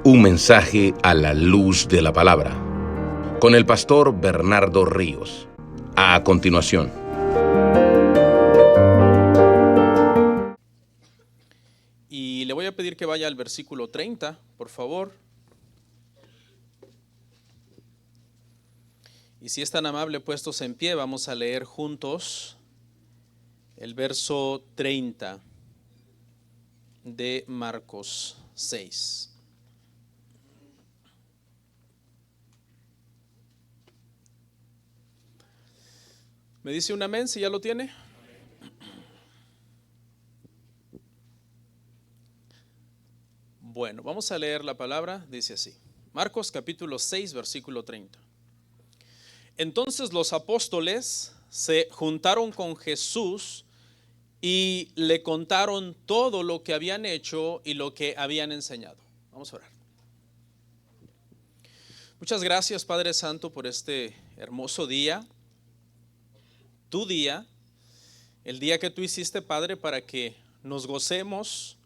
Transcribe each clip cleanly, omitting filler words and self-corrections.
Un mensaje a la luz de la palabra, con el pastor Bernardo Ríos. A continuación. Y le voy a pedir que vaya al versículo 30, por favor. Y si es tan amable, puestos en pie, vamos a leer juntos el verso 30 de Marcos 6. ¿Me dice un amén si ya lo tiene? Bueno, vamos a leer la palabra, dice así. Marcos capítulo 6, versículo 30. Entonces los apóstoles se juntaron con Jesús y le contaron todo lo que habían hecho y lo que habían enseñado. Vamos a orar. Muchas gracias, Padre Santo, por este hermoso día, tu día, el día que tú hiciste, Padre, para que nos gocemos,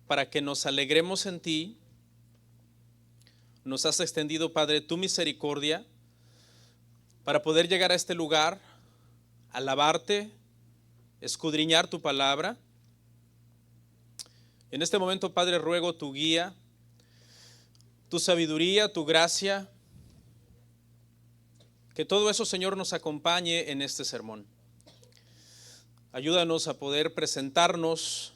para que nos alegremos en ti. Nos has extendido, Padre, tu misericordia para poder llegar a este lugar, alabarte, escudriñar tu palabra. En este momento, Padre, ruego tu guía, tu sabiduría, tu gracia, que todo eso, Señor, nos acompañe en este sermón. Ayúdanos a poder presentarnos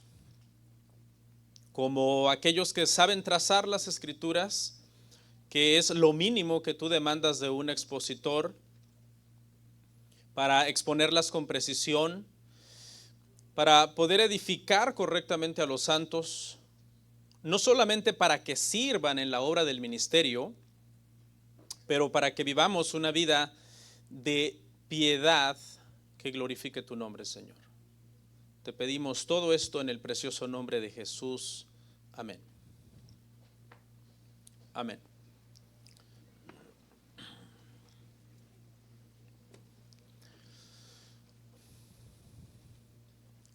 como aquellos que saben trazar las escrituras, que es lo mínimo que tú demandas de un expositor, para exponerlas con precisión, para poder edificar correctamente a los santos, no solamente para que sirvan en la obra del ministerio, pero para que vivamos una vida de piedad que glorifique tu nombre, Señor. Te pedimos todo esto en el precioso nombre de Jesús. Amén. Amén.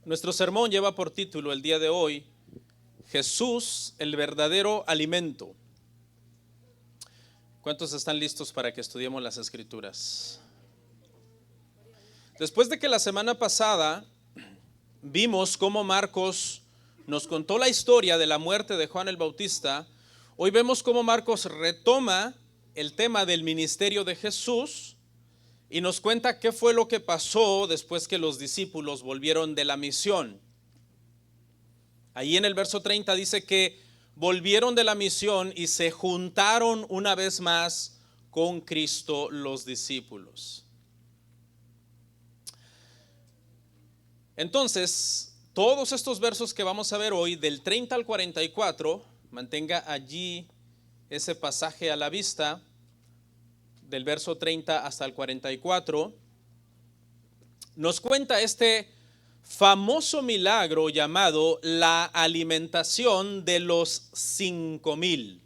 Nuestro sermón lleva por título el día de hoy, Jesús, el verdadero alimento. ¿Cuántos están listos para que estudiemos las Escrituras? Después de que la semana pasada vimos cómo Marcos nos contó la historia de la muerte de Juan el Bautista, hoy vemos cómo Marcos retoma el tema del ministerio de Jesús y nos cuenta qué fue lo que pasó después que los discípulos volvieron de la misión. Ahí en el verso 30 dice que volvieron de la misión y se juntaron una vez más con Cristo los discípulos. Entonces, todos estos versos que vamos a ver hoy, del 30 al 44, mantenga allí ese pasaje a la vista, del verso 30 hasta el 44, nos cuenta este famoso milagro llamado la alimentación de los 5,000.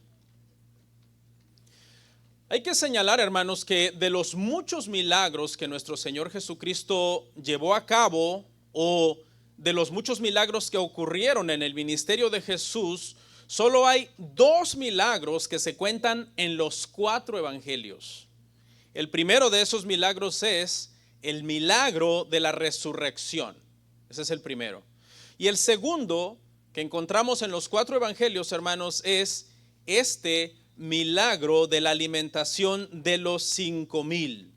Hay que señalar, hermanos, que de los muchos milagros que nuestro Señor Jesucristo llevó a cabo, o de los muchos milagros que ocurrieron en el ministerio de Jesús, solo hay 2 milagros que se cuentan en los 4 evangelios. El primero de esos milagros es el milagro de la resurrección. Ese es el primero. Y el segundo que encontramos en los 4 evangelios, hermanos, es este milagro de la alimentación de los 5,000.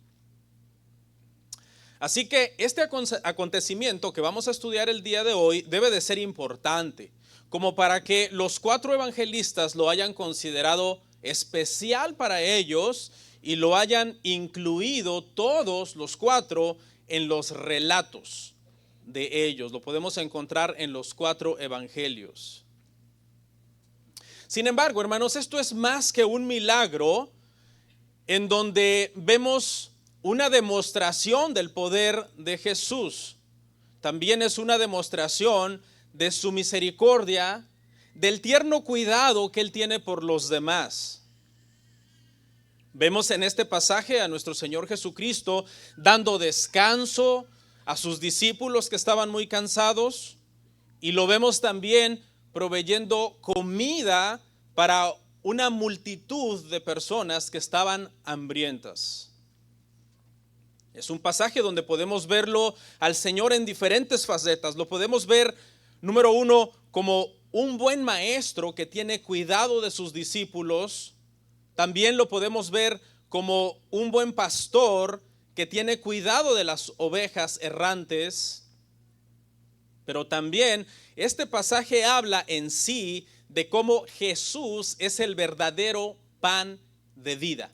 Así que este acontecimiento que vamos a estudiar el día de hoy debe de ser importante, como para que los 4 evangelistas lo hayan considerado especial para ellos y lo hayan incluido todos los 4 en los relatos de ellos. Lo podemos encontrar en los 4 evangelios. Sin embargo, hermanos, esto es más que un milagro en donde vemos una demostración del poder de Jesús. También es una demostración de su misericordia, del tierno cuidado que Él tiene por los demás. Vemos en este pasaje a nuestro Señor Jesucristo dando descanso a sus discípulos que estaban muy cansados, y lo vemos también proveyendo comida para una multitud de personas que estaban hambrientas. Es un pasaje donde podemos verlo al Señor en diferentes facetas. Lo podemos ver, número uno, como un buen maestro que tiene cuidado de sus discípulos. También lo podemos ver como un buen pastor que tiene cuidado de las ovejas errantes. Pero también este pasaje habla en sí de cómo Jesús es el verdadero pan de vida.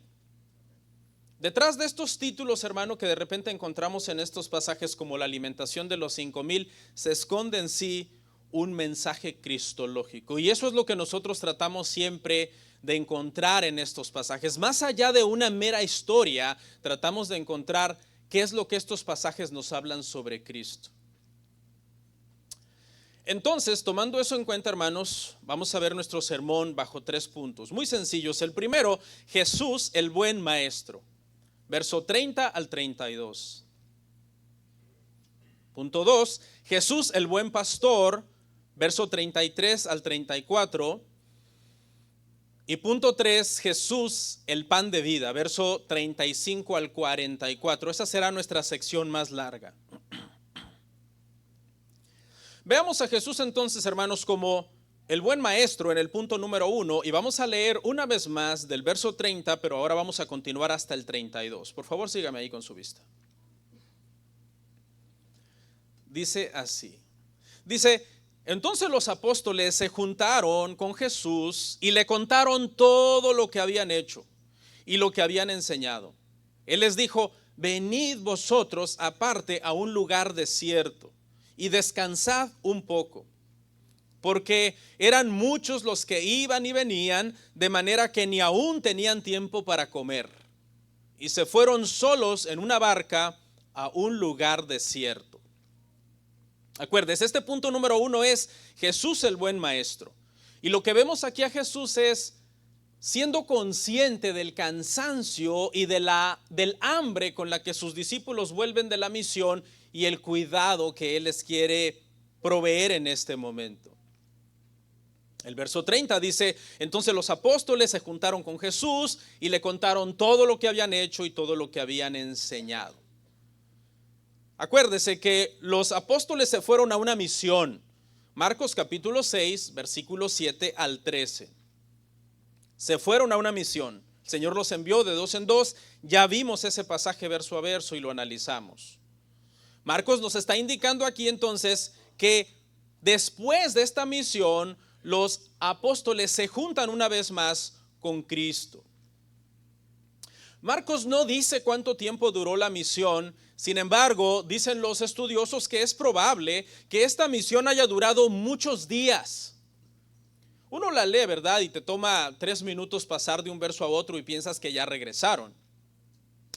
Detrás de estos títulos, hermano, que de repente encontramos en estos pasajes como la alimentación de los 5,000, se esconde en sí un mensaje cristológico. Y eso es lo que nosotros tratamos siempre de encontrar en estos pasajes. Más allá de una mera historia, tratamos de encontrar qué es lo que estos pasajes nos hablan sobre Cristo. Entonces, tomando eso en cuenta, hermanos, vamos a ver nuestro sermón bajo 3 puntos muy sencillos. El primero, Jesús, el buen maestro, verso 30 al 32. Punto 2, Jesús, el buen pastor, verso 33 al 34. Y punto 3, Jesús, el pan de vida, verso 35 al 44. Esa será nuestra sección más larga. Veamos a Jesús entonces, hermanos, como el buen maestro en el punto número 1, y vamos a leer una vez más del verso 30, pero ahora vamos a continuar hasta el 32. Por favor, sígame ahí con su vista. Dice así. Dice, entonces los apóstoles se juntaron con Jesús y le contaron todo lo que habían hecho y lo que habían enseñado. Él les dijo, venid vosotros aparte a un lugar desierto y descansad un poco, porque eran muchos los que iban y venían, de manera que ni aún tenían tiempo para comer. Y se fueron solos en una barca a un lugar desierto. Acuérdense, este punto número 1 es Jesús el buen maestro. Y lo que vemos aquí a Jesús es siendo consciente del cansancio y del hambre con la que sus discípulos vuelven de la misión y el cuidado que Él les quiere proveer en este momento. El verso 30 dice, entonces los apóstoles se juntaron con Jesús y le contaron todo lo que habían hecho y todo lo que habían enseñado. Acuérdese que los apóstoles se fueron a una misión. Marcos capítulo 6, versículos 7 al 13. Se fueron a una misión. El Señor los envió de 2 en 2. Ya vimos ese pasaje verso a verso y lo analizamos. Marcos nos está indicando aquí entonces que después de esta misión, los apóstoles se juntan una vez más con Cristo. Marcos no dice cuánto tiempo duró la misión. Sin embargo, dicen los estudiosos que es probable que esta misión haya durado muchos días. Uno la lee, ¿verdad? Y te toma 3 minutos pasar de un verso a otro y piensas que ya regresaron.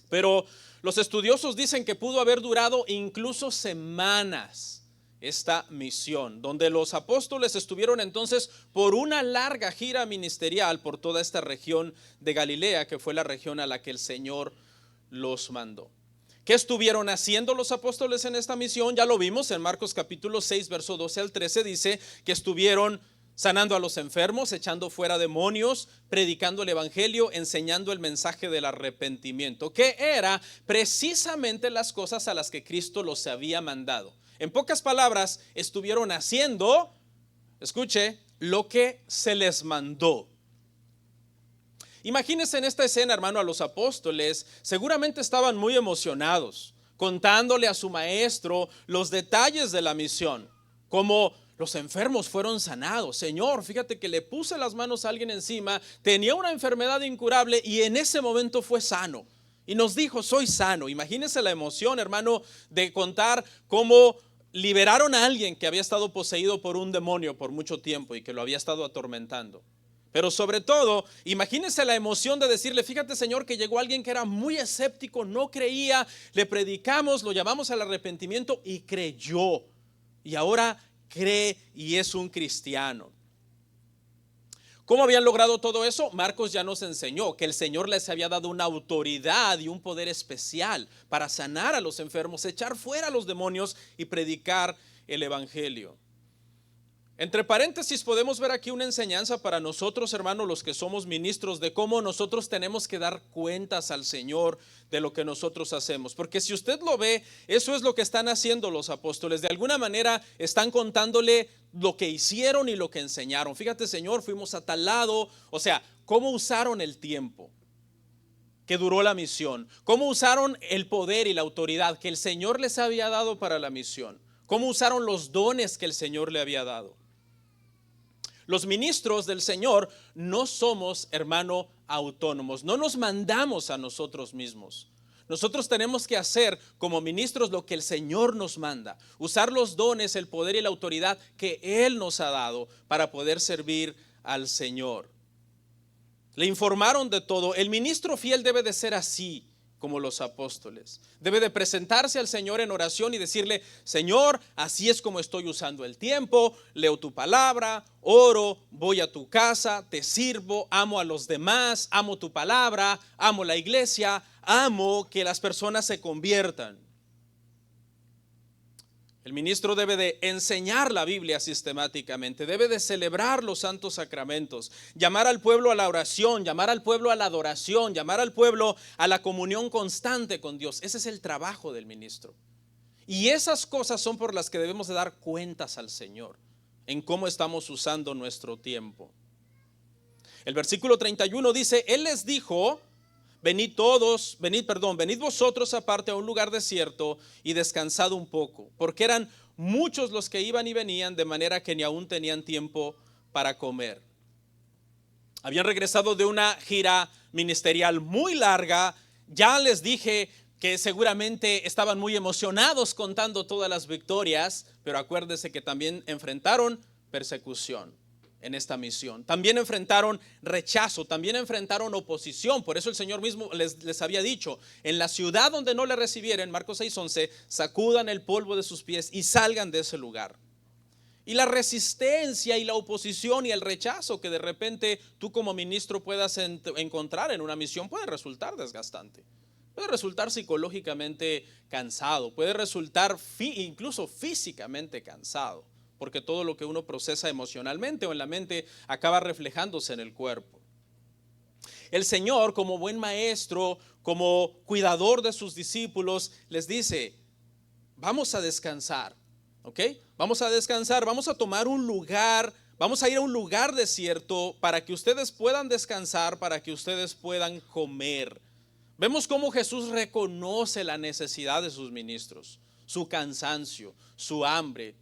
Pero los estudiosos dicen que pudo haber durado incluso semanas esta misión, donde los apóstoles estuvieron entonces por una larga gira ministerial por toda esta región de Galilea, que fue la región a la que el Señor los mandó. ¿Qué estuvieron haciendo los apóstoles en esta misión? Ya lo vimos en Marcos capítulo 6, verso 12 al 13, dice que estuvieron sanando a los enfermos, echando fuera demonios, predicando el evangelio, enseñando el mensaje del arrepentimiento, que era precisamente las cosas a las que Cristo los había mandado. En pocas palabras, estuvieron haciendo, escuche, lo que se les mandó. Imagínense en esta escena, hermano, a los apóstoles, seguramente estaban muy emocionados, contándole a su maestro los detalles de la misión, como los enfermos fueron sanados. Señor, fíjate que le puse las manos a alguien encima, tenía una enfermedad incurable y en ese momento fue sano. Y nos dijo, soy sano. Imagínense la emoción, hermano, de contar cómo liberaron a alguien que había estado poseído por un demonio por mucho tiempo y que lo había estado atormentando. Pero sobre todo, imagínense la emoción de decirle, fíjate, Señor, que llegó alguien que era muy escéptico, no creía, le predicamos, lo llamamos al arrepentimiento y creyó. Y ahora cree y es un cristiano. ¿Cómo habían logrado todo eso? Marcos ya nos enseñó que el Señor les había dado una autoridad y un poder especial para sanar a los enfermos, echar fuera a los demonios y predicar el evangelio. Entre paréntesis podemos ver aquí una enseñanza para nosotros, hermanos, los que somos ministros, de cómo nosotros tenemos que dar cuentas al Señor de lo que nosotros hacemos. Porque si usted lo ve, eso es lo que están haciendo los apóstoles. De alguna manera están contándole lo que hicieron y lo que enseñaron. Fíjate, Señor, fuimos a tal lado. O sea, cómo usaron el tiempo que duró la misión. Cómo usaron el poder y la autoridad que el Señor les había dado para la misión. Cómo usaron los dones que el Señor le había dado. Los ministros del Señor no somos, hermano, autónomos. No nos mandamos a nosotros mismos. Nosotros tenemos que hacer como ministros lo que el Señor nos manda. Usar los dones, el poder y la autoridad que Él nos ha dado para poder servir al Señor. Le informaron de todo. El ministro fiel debe de ser así como los apóstoles. Debe de presentarse al Señor en oración y decirle: Señor, así es como estoy usando el tiempo, leo tu palabra, oro, voy a tu casa, te sirvo, amo a los demás, amo tu palabra, amo la iglesia, amo que las personas se conviertan. El ministro debe de enseñar la Biblia sistemáticamente, debe de celebrar los santos sacramentos, llamar al pueblo a la oración, llamar al pueblo a la adoración, llamar al pueblo a la comunión constante con Dios. Ese es el trabajo del ministro. Y esas cosas son por las que debemos de dar cuentas al Señor, en cómo estamos usando nuestro tiempo. El versículo 31 dice: Él les dijo: venid vosotros aparte a un lugar desierto y descansad un poco, porque eran muchos los que iban y venían, de manera que ni aún tenían tiempo para comer. Habían regresado de una gira ministerial muy larga. Ya les dije que seguramente estaban muy emocionados contando todas las victorias, pero acuérdese que también enfrentaron persecución en esta misión. También enfrentaron rechazo, también enfrentaron oposición. Por eso el Señor mismo les había dicho: en la ciudad donde no le recibieren, Marcos 6:11, sacudan el polvo de sus pies y salgan de ese lugar. Y la resistencia y la oposición y el rechazo que de repente tú como ministro puedas encontrar en una misión puede resultar desgastante. Puede resultar psicológicamente cansado, puede resultar incluso físicamente cansado, porque todo lo que uno procesa emocionalmente o en la mente acaba reflejándose en el cuerpo. El Señor, como buen maestro, como cuidador de sus discípulos, les dice: vamos a descansar, ¿ok? Vamos a descansar, vamos a tomar un lugar, vamos a ir a un lugar desierto para que ustedes puedan descansar, para que ustedes puedan comer. Vemos cómo Jesús reconoce la necesidad de sus ministros, su cansancio, su hambre,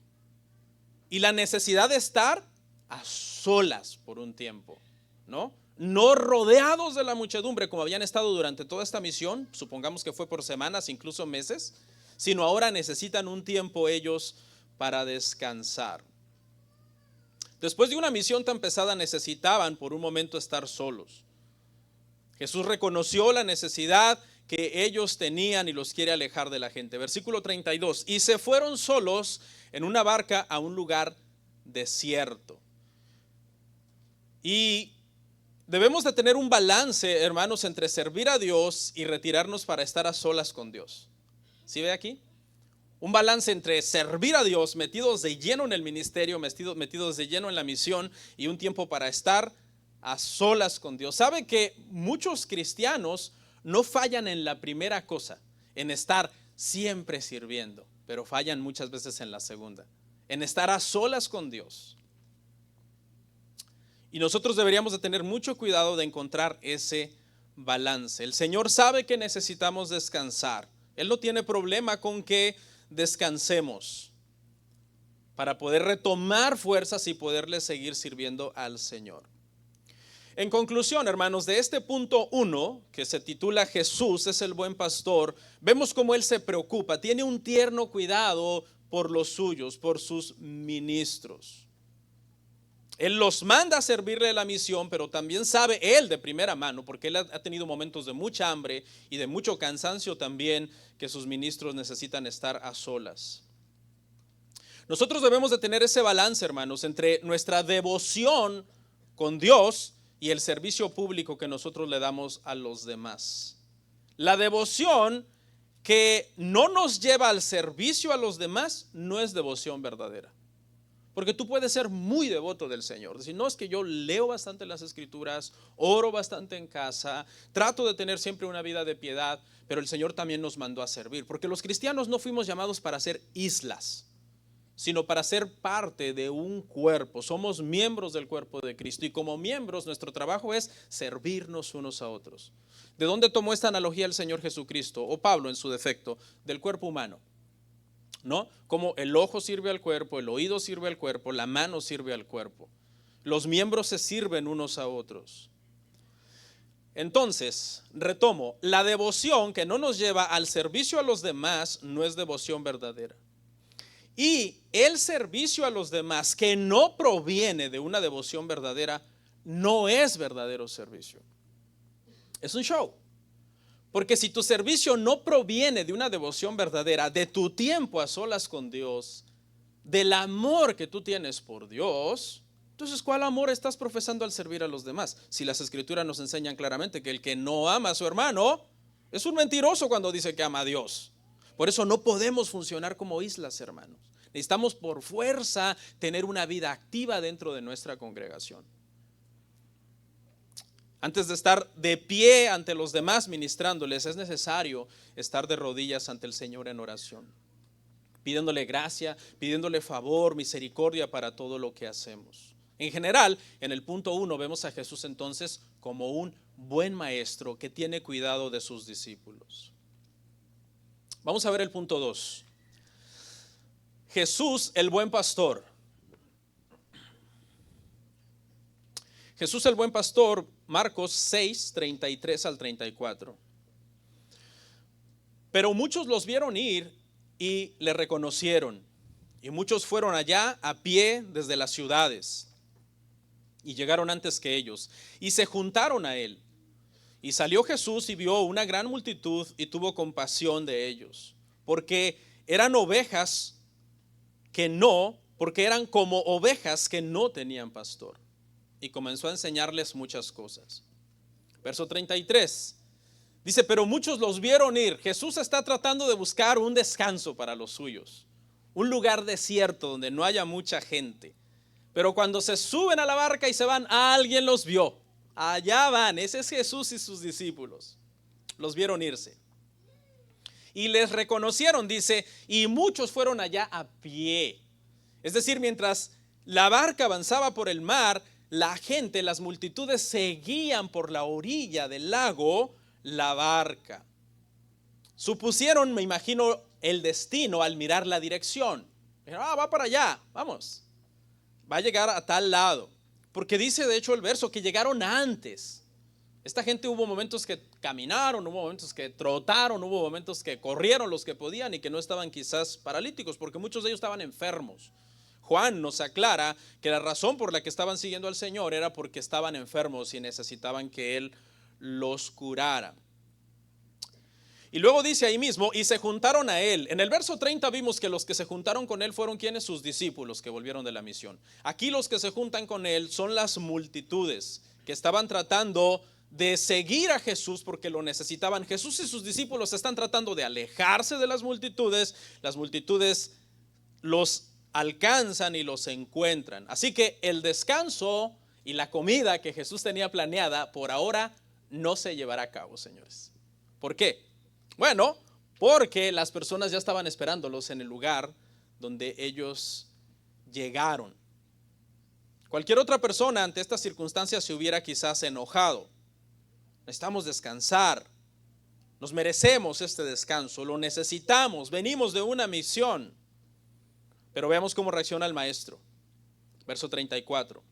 y la necesidad de estar a solas por un tiempo, ¿no? No rodeados de la muchedumbre como habían estado durante toda esta misión, supongamos que fue por semanas, incluso meses, sino ahora necesitan un tiempo ellos para descansar. Después de una misión tan pesada necesitaban por un momento estar solos. Jesús reconoció la necesidad que ellos tenían y los quiere alejar de la gente. Versículo 32: y se fueron solos en una barca a un lugar desierto. Y debemos de tener un balance, hermanos, entre servir a Dios y retirarnos para estar a solas con Dios. ¿Sí ve aquí? Un balance entre servir a Dios, metidos de lleno en el ministerio, metidos de lleno en la misión, y un tiempo para estar a solas con Dios. ¿Sabe que muchos cristianos no fallan en la primera cosa, en estar siempre sirviendo, pero fallan muchas veces en la segunda, en estar a solas con Dios? Y nosotros deberíamos de tener mucho cuidado de encontrar ese balance. El Señor sabe que necesitamos descansar. Él no tiene problema con que descansemos para poder retomar fuerzas y poderle seguir sirviendo al Señor. En conclusión, hermanos, de este punto 1, que se titula Jesús es el buen pastor, vemos cómo Él se preocupa, tiene un tierno cuidado por los suyos, por sus ministros. Él los manda a servirle la misión, pero también sabe Él de primera mano, porque Él ha tenido momentos de mucha hambre y de mucho cansancio también, que sus ministros necesitan estar a solas. Nosotros debemos de tener ese balance, hermanos, entre nuestra devoción con Dios y el servicio público que nosotros le damos a los demás. La devoción que no nos lleva al servicio a los demás no es devoción verdadera. Porque tú puedes ser muy devoto del Señor. Decir, no, es que yo leo bastante las Escrituras, oro bastante en casa, trato de tener siempre una vida de piedad, pero el Señor también nos mandó a servir. Porque los cristianos no fuimos llamados para ser islas, sino para ser parte de un cuerpo. Somos miembros del cuerpo de Cristo y como miembros nuestro trabajo es servirnos unos a otros. ¿De dónde tomó esta analogía el Señor Jesucristo o Pablo en su defecto? Del cuerpo humano, ¿no? Como el ojo sirve al cuerpo, el oído sirve al cuerpo, la mano sirve al cuerpo. Los miembros se sirven unos a otros. Entonces, retomo, la devoción que no nos lleva al servicio a los demás no es devoción verdadera. Y el servicio a los demás que no proviene de una devoción verdadera no es verdadero servicio. Es un show. Porque si tu servicio no proviene de una devoción verdadera, de tu tiempo a solas con Dios, del amor que tú tienes por Dios, entonces ¿cuál amor estás profesando al servir a los demás? Si las Escrituras nos enseñan claramente que el que no ama a su hermano es un mentiroso cuando dice que ama a Dios. Por eso no podemos funcionar como islas, hermanos. Necesitamos por fuerza tener una vida activa dentro de nuestra congregación. Antes de estar de pie ante los demás ministrándoles, es necesario estar de rodillas ante el Señor en oración, pidiéndole gracia, pidiéndole favor, misericordia para todo lo que hacemos. En general, en el punto 1 vemos a Jesús entonces como un buen maestro que tiene cuidado de sus discípulos. Vamos a ver el punto 2. Jesús, el buen pastor. Jesús el buen pastor, Marcos 6, 33 al 34. Pero muchos los vieron ir y le reconocieron, y muchos fueron allá a pie desde las ciudades, y llegaron antes que ellos, y se juntaron a él. Y salió Jesús y vio una gran multitud y tuvo compasión de ellos, porque eran como ovejas que no tenían pastor. Y comenzó a enseñarles muchas cosas. Verso 33 dice, pero muchos los vieron ir. Jesús está tratando de buscar un descanso para los suyos, un lugar desierto donde no haya mucha gente. Pero cuando se suben a la barca y se van, alguien los vio. Allá van, ese es Jesús y sus discípulos. Los vieron irse. Y les reconocieron, dice, y muchos fueron allá a pie. Es decir, mientras la barca avanzaba por el mar, la gente, las multitudes seguían por la orilla del lago la barca. Supusieron, me imagino, el destino al mirar la dirección. Dijeron, va para allá, vamos. Va a llegar a tal lado. Porque dice de hecho el verso que llegaron antes. Esta gente hubo momentos que caminaron, hubo momentos que trotaron, hubo momentos que corrieron los que podían y que no estaban quizás paralíticos, porque muchos de ellos estaban enfermos. Juan nos aclara que la razón por la que estaban siguiendo al Señor era porque estaban enfermos y necesitaban que Él los curara. Y luego dice ahí mismo, y se juntaron a Él. En el verso 30 vimos que los que se juntaron con Él fueron quienes, sus discípulos que volvieron de la misión. Aquí los que se juntan con Él son las multitudes que estaban tratando de seguir a Jesús porque lo necesitaban. Jesús y sus discípulos están tratando de alejarse de las multitudes los alcanzan y los encuentran. Así que el descanso y la comida que Jesús tenía planeada por ahora no se llevará a cabo, señores. ¿Por qué? Bueno, porque las personas ya estaban esperándolos en el lugar donde ellos llegaron. Cualquier otra persona ante estas circunstancias se hubiera quizás enojado. Necesitamos descansar. Nos merecemos este descanso, lo necesitamos, venimos de una misión. Pero veamos cómo reacciona el maestro. Verso 34.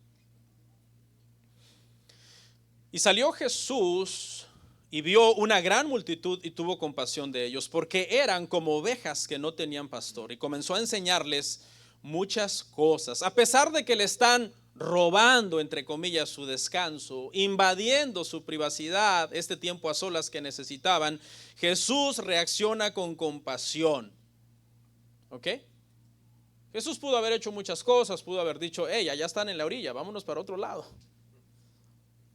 Y salió Jesús y vio una gran multitud y tuvo compasión de ellos, porque eran como ovejas que no tenían pastor. Y comenzó a enseñarles muchas cosas. A pesar de que le están robando, entre comillas, su descanso, invadiendo su privacidad, este tiempo a solas que necesitaban, Jesús reacciona con compasión. ¿Ok? Jesús pudo haber hecho muchas cosas, pudo haber dicho, hey, allá están en la orilla, vámonos para otro lado.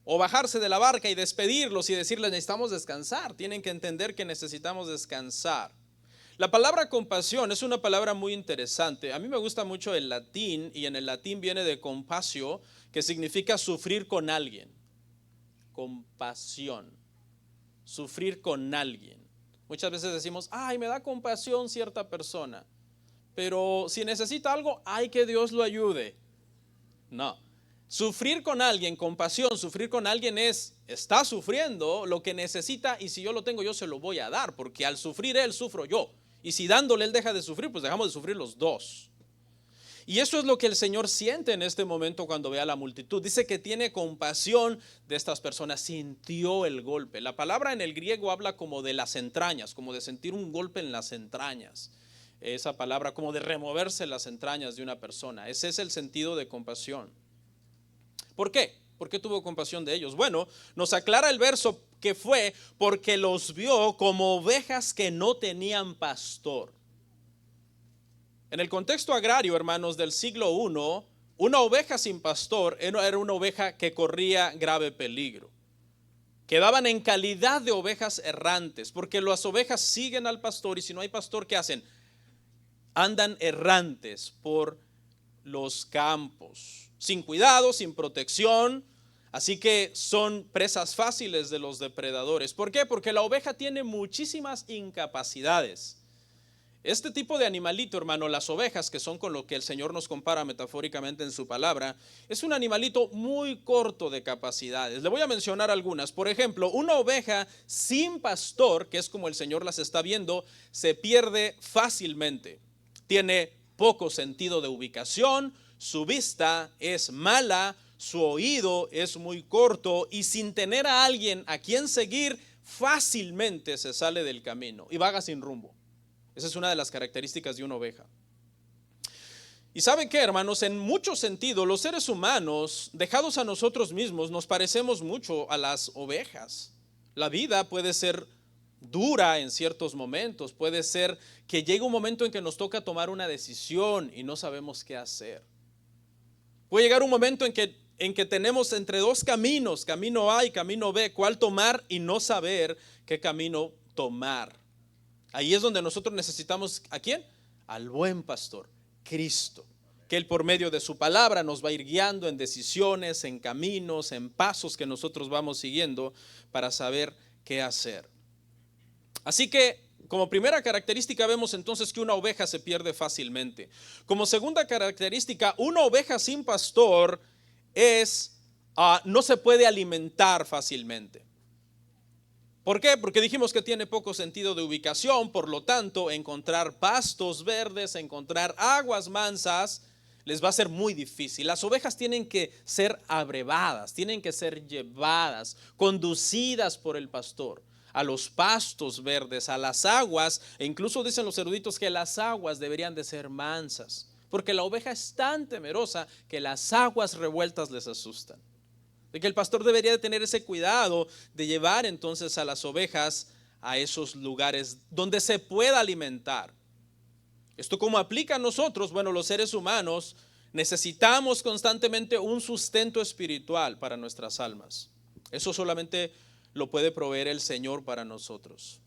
O bajarse de la barca y despedirlos y decirles, necesitamos descansar, tienen que entender que necesitamos descansar. La palabra compasión es una palabra muy interesante. A mí me gusta mucho el latín y en el latín viene de compasio, que significa sufrir con alguien. Compasión, sufrir con alguien. Muchas veces decimos, ay, me da compasión cierta persona, pero si necesita algo, ay, que Dios lo ayude. No, sufrir con alguien, compasión, sufrir con alguien está sufriendo lo que necesita y si yo lo tengo, yo se lo voy a dar, porque al sufrir él, sufro yo. Y si dándole él deja de sufrir, pues dejamos de sufrir los dos. Y eso es lo que el Señor siente en este momento cuando ve a la multitud. Dice que tiene compasión de estas personas, sintió el golpe. La palabra en el griego habla como de las entrañas, como de sentir un golpe en las entrañas. Esa palabra como de removerse las entrañas de una persona. Ese es el sentido de compasión. ¿Por qué? ¿Por qué tuvo compasión de ellos? Bueno, nos aclara el verso que fue porque los vio como ovejas que no tenían pastor. En el contexto agrario, hermanos, del siglo I, una oveja sin pastor era una oveja que corría grave peligro. Quedaban en calidad de ovejas errantes, porque las ovejas siguen al pastor y si no hay pastor, ¿qué hacen? Andan errantes por los campos, sin cuidado, sin protección, así que son presas fáciles de los depredadores. ¿Por qué? Porque la oveja tiene muchísimas incapacidades. Este tipo de animalito, hermano, las ovejas, que son con lo que el Señor nos compara metafóricamente en su palabra, es un animalito muy corto de capacidades. Le voy a mencionar algunas. Por ejemplo, una oveja sin pastor, que es como el Señor las está viendo, se pierde fácilmente. Tiene poco sentido de ubicación, su vista es mala, su oído es muy corto y sin tener a alguien a quien seguir, fácilmente se sale del camino y vaga sin rumbo. Esa es una de las características de una oveja. Y ¿saben qué, hermanos? En muchos sentidos, los seres humanos, dejados a nosotros mismos, nos parecemos mucho a las ovejas. La vida puede ser dura en ciertos momentos, puede ser que llegue un momento en que nos toca tomar una decisión y no sabemos qué hacer. Puede llegar un momento en que tenemos entre dos caminos, camino A y camino B, cuál tomar y no saber qué camino tomar. Ahí es donde nosotros necesitamos, ¿a quién? Al buen pastor, Cristo, que Él por medio de su palabra nos va a ir guiando en decisiones, en caminos, en pasos que nosotros vamos siguiendo para saber qué hacer. Así que como primera característica vemos entonces que una oveja se pierde fácilmente. Como segunda característica, una oveja sin pastor no se puede alimentar fácilmente. ¿Por qué? Porque dijimos que tiene poco sentido de ubicación, por lo tanto, encontrar pastos verdes, encontrar aguas mansas, les va a ser muy difícil. Las ovejas tienen que ser abrevadas, tienen que ser llevadas, conducidas por el pastor a los pastos verdes, a las aguas, e incluso dicen los eruditos que las aguas deberían de ser mansas, porque la oveja es tan temerosa que las aguas revueltas les asustan. De que el pastor debería de tener ese cuidado de llevar entonces a las ovejas a esos lugares donde se pueda alimentar. Esto como aplica a nosotros, bueno, los seres humanos necesitamos constantemente un sustento espiritual para nuestras almas. Eso solamente lo puede proveer el Señor para nosotros.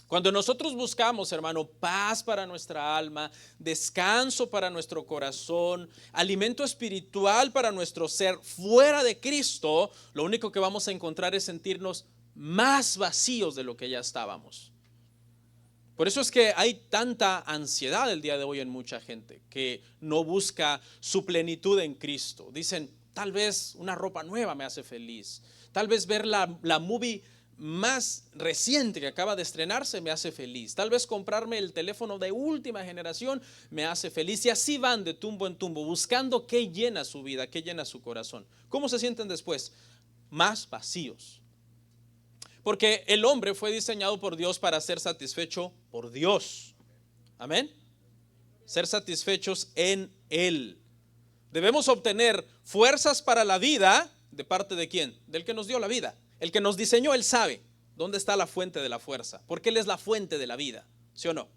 Cuando nosotros buscamos, hermano, paz para nuestra alma, descanso para nuestro corazón, alimento espiritual para nuestro ser fuera de Cristo, lo único que vamos a encontrar es sentirnos más vacíos de lo que ya estábamos. Por eso es que hay tanta ansiedad el día de hoy en mucha gente que no busca su plenitud en Cristo. Dicen, tal vez una ropa nueva me hace feliz, tal vez ver la movie más reciente que acaba de estrenarse me hace feliz. Tal vez comprarme el teléfono de última generación me hace feliz. Y así van de tumbo en tumbo buscando qué llena su vida, qué llena su corazón. ¿Cómo se sienten después? Más vacíos. Porque el hombre fue diseñado por Dios para ser satisfecho por Dios. Amén. Ser satisfechos en Él. Debemos obtener fuerzas para la vida. ¿De parte de quién? Del que nos dio la vida. El que nos diseñó, Él sabe dónde está la fuente de la fuerza, porque Él es la fuente de la vida, ¿sí o no?